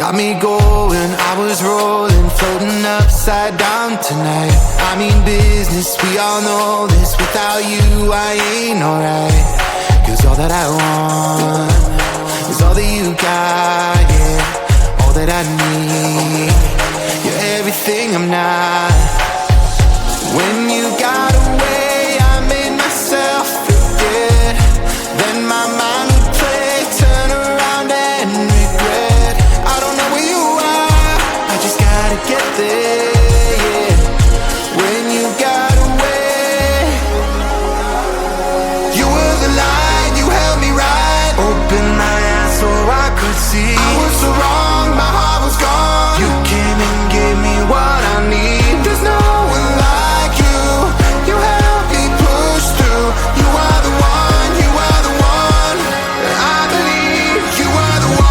Got me going, I was rolling, floating upside down tonight. I mean business, we all know this. Without you, I ain't alright. Cause all that I want is all that you got, yeah. All that I need, you're everything I'm not. When you got away, I made myself forget. Then my mind would play, turn around and regret. I don't know where you are, I just gotta get there, yeah. When you got away, you were the light, you held me right. Open my eyes so I could see. I was so wrong, my heart was gone. You came and gave me what I need. There's no one like you, you helped me push through. You are the one, you are the one. I believe you are the one.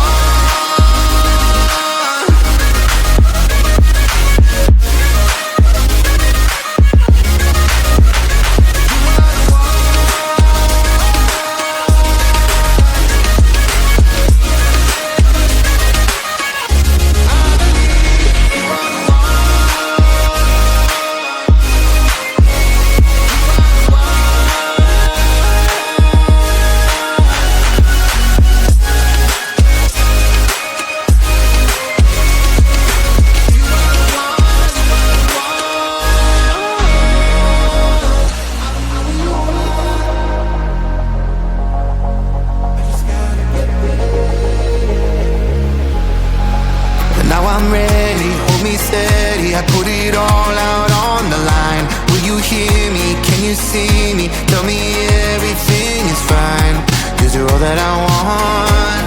Now I'm ready, hold me steady. I put it all out on the line. Will you hear me? Can you see me? Tell me everything is fine. Cause you're all that I want,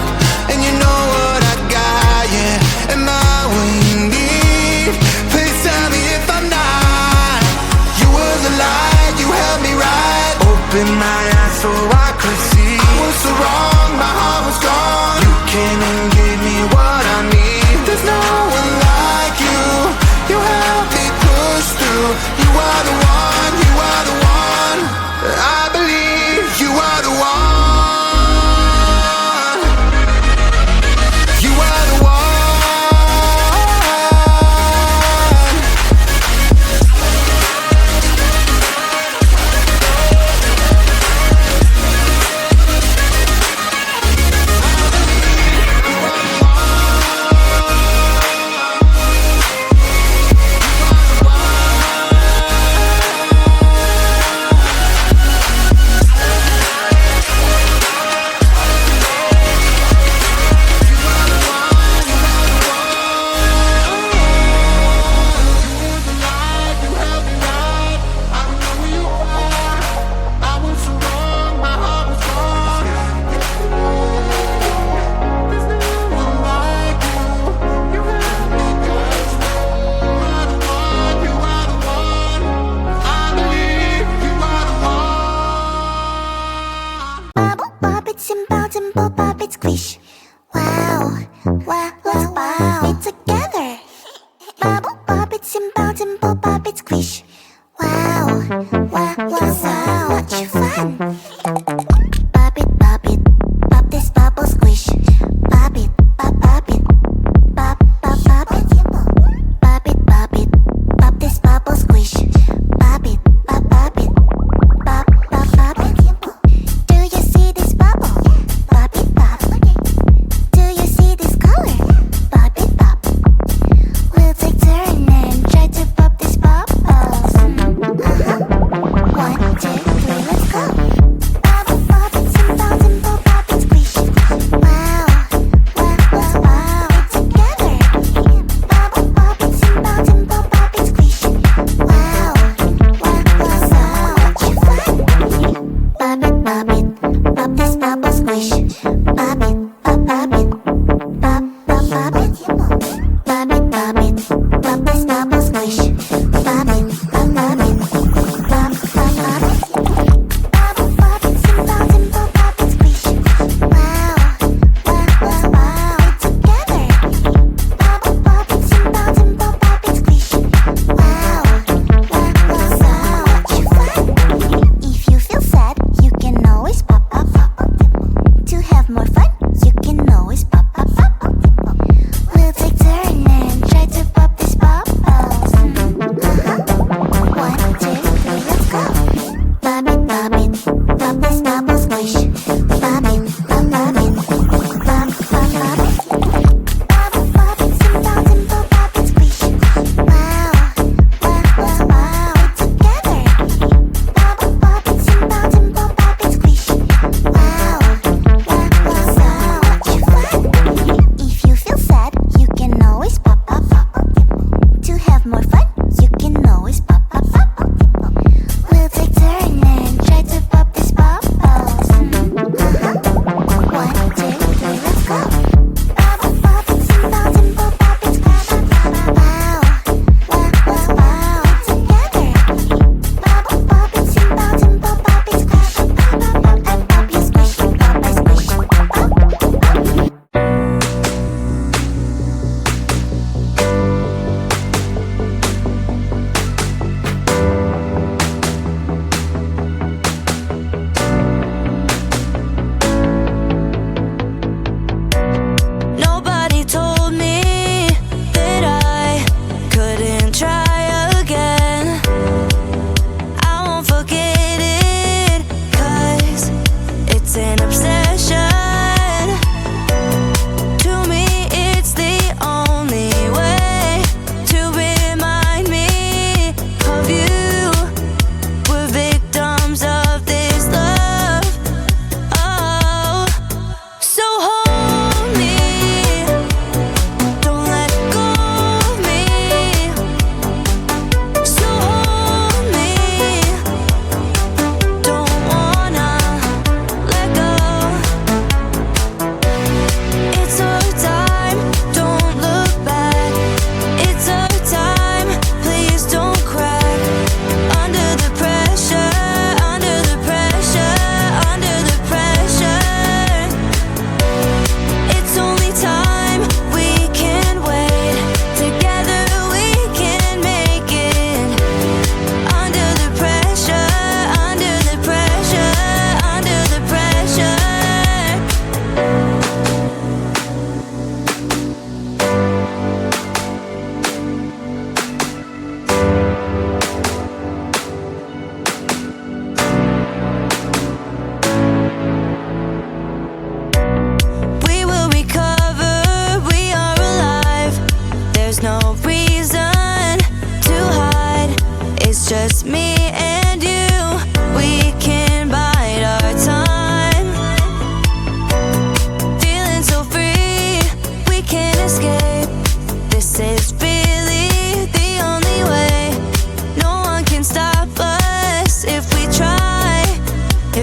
and you know what I got, yeah. Am I what you need? Please tell me if I'm not. You were the light, you held me right. Open my eyes so I could see. I was so wrong, my heart was gone. You came and gave me what I need. There's no one like you, you help me push through. You are the one, you are the one. I believe you are the one. You are the one. Squish. Wow, wow, let's bob it together. Bubble, bop it, simple, dimple, bop it, squish. Wow, wow, wow, so much fun. Bop it, bop this bubble, squish. Bop it, bop it, bop, bop, bop it. Bop it, bop this bubble, squish. Bop it, bop it, bop, bop, bop it. Do you see this bubble? Bop it, bop.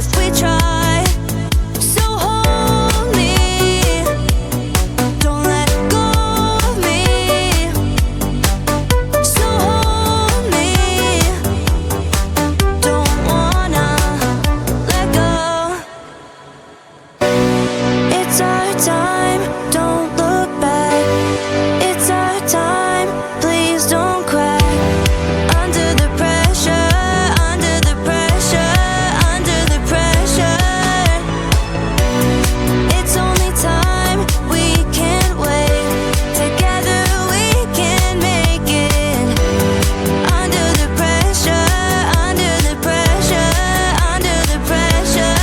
if we try. So hold me, don't let go of me. So hold me, don't wanna let go. It's our time, don't look back. It's our time, please don't crack. Under the pressure, under the pressure, under the pressure. It's only time, we can't wait. Together we can make it. Under the pressure, under the pressure, under the pressure.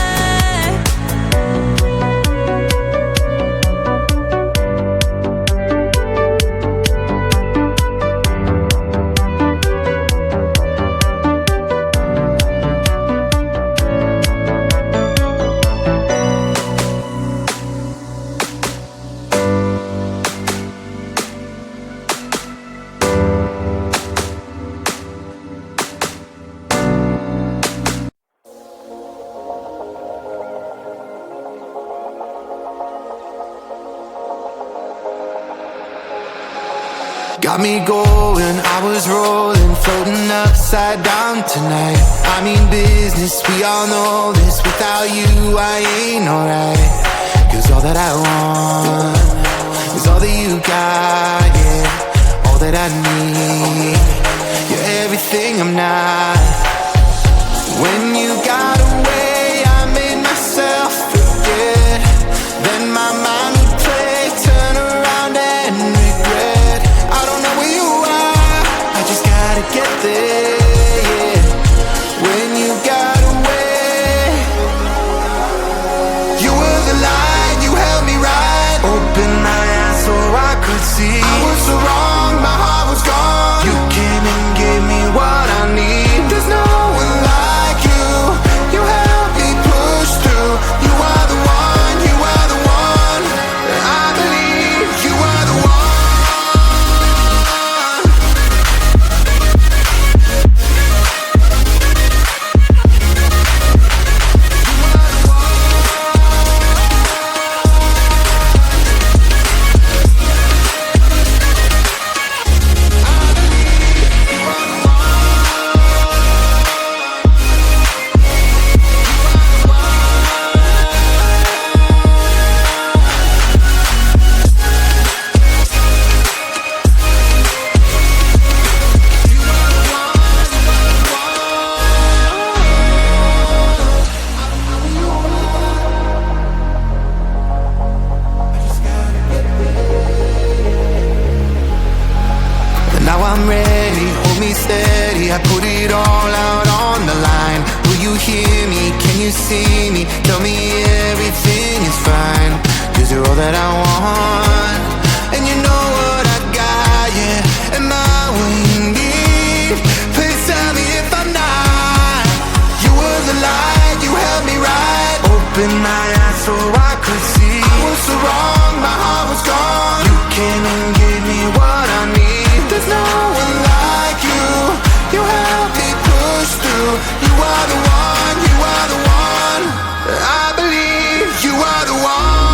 Got me going, I was rolling, floating upside down tonight. I mean business, we all know this. Without you, I ain't alright. Cause all that I want is all that you got, yeah. All that I need, you're everything I'm not. When you got away, I made myself forget. Then my mind would play, turn around and regret. I don't know where you are, I just gotta get there, yeah. When you got away, you were the light, you held me right. Open my eyes so I could see. I was so wrong, my heart was gone. You came and gave me what I need. There's no one like you, you helped me push through. You are the one, you are the one. I believe you are the one. Now I'm ready, hold me steady. I put it all out on the line. Will you hear me? Can you see me? Tell me everything is fine. Cause you're all that I want. And you know what I got, yeah. Am I what you need? Please tell me if I'm not. You were the light, you held me right. Open my eyes so I could see. I was so wrong, my heart was gone. You came and gave me what I need. There's no one like you, you help me push through. You are the one, you are the one. I believe you are the one.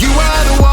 You are the one.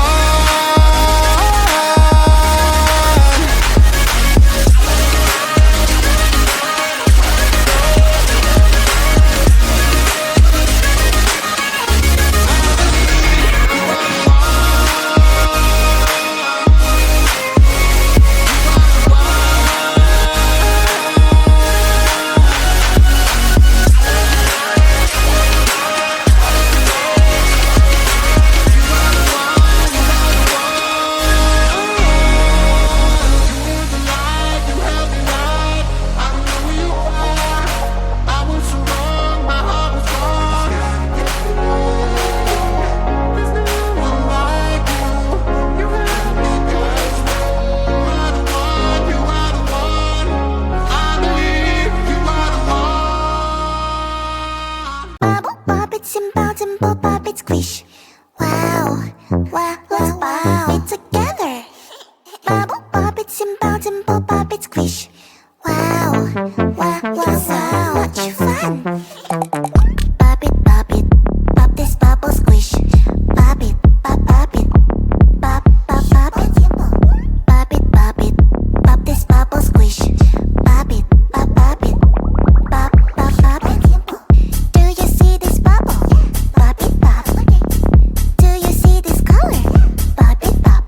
squish. Wow, wow, let's wow it together. Bubble, bop it, simple, dimple, pop it, squish. Wow, wow, wow, so much fun. Pop it, pop this bubble squish. Pop it, pop it, pop it. Pop it, pop this bubble squish. Pop it, pop it, pop it. Do you see this bubble? Pop it, pop. Do you see this color? Pop it, pop.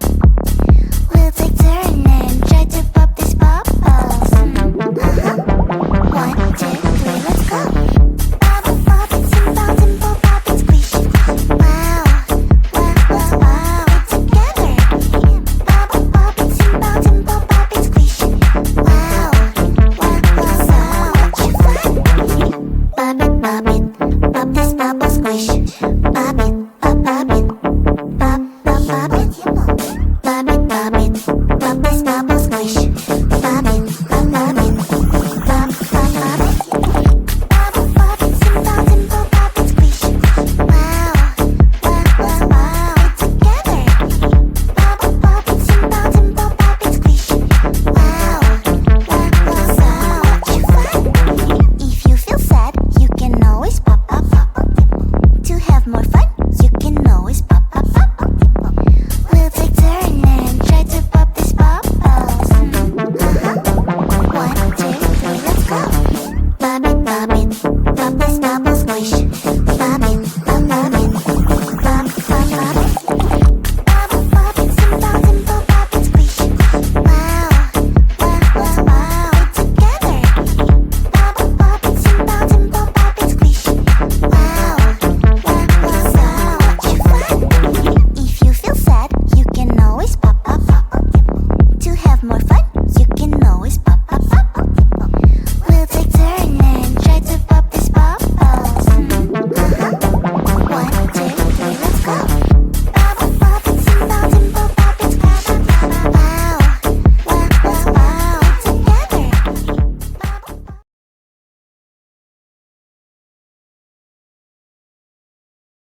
We'll take turn and try to pop this bubbles. 1, 2, 3, let's go. Bubble pop it, simple, pop it, squish. Wow, wow, wow, wow, together. Bubble pop it, simple, pop it, squish. Wow, wow, wow, so much fun. Pop it,